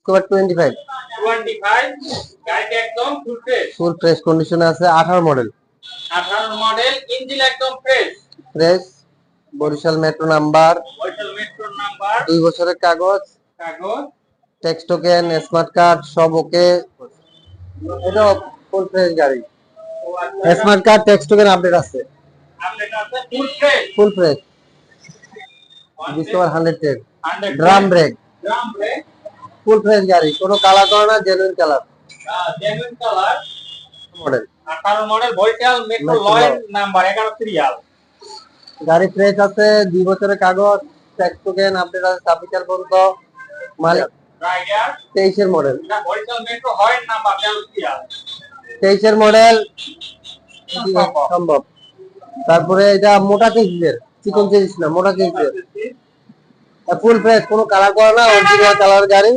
Square 25 গাড়িটা একদম full fresh কন্ডিশনে আছে। 18 মডেল। 18 মডেল, ইঞ্জিন একদম ফ্রেশ। Barishal metro number. 2 বছরের কাগজ। ট্যাক্স টোকেন, স্মার্ট কার্ড সব ওকে। এটা ফুল ফ্রেশ গাড়ি। Smart card, tax token update আছে। Full fresh. Discover 110। Drum brake. Full fresh গাড়ি, কোনো কালার করে না, genuine colour. Model 18 model, Barishal metro লয়েন নাম্বার 11 সিরিয়াল। গাড়ি ফ্রেশ আছে। 2 বছরের কাগজ, ট্যাক্স টোকেন আপডেট আছে 26 সাল পর্যন্ত। মালিক রাইডার 23 এর মডেল। এটা বরিশাল মেট্রো লয়েন নাম্বার 13 সিরিয়াল। 23 এর মডেল সম্ভব। তারপরে এটা মোটা কেসের, চিকন কেস না, মোটা কেসের। ফুল ফ্রেশ, কোনো কালার করা না, অরিজিনাল কালার গাড়ি।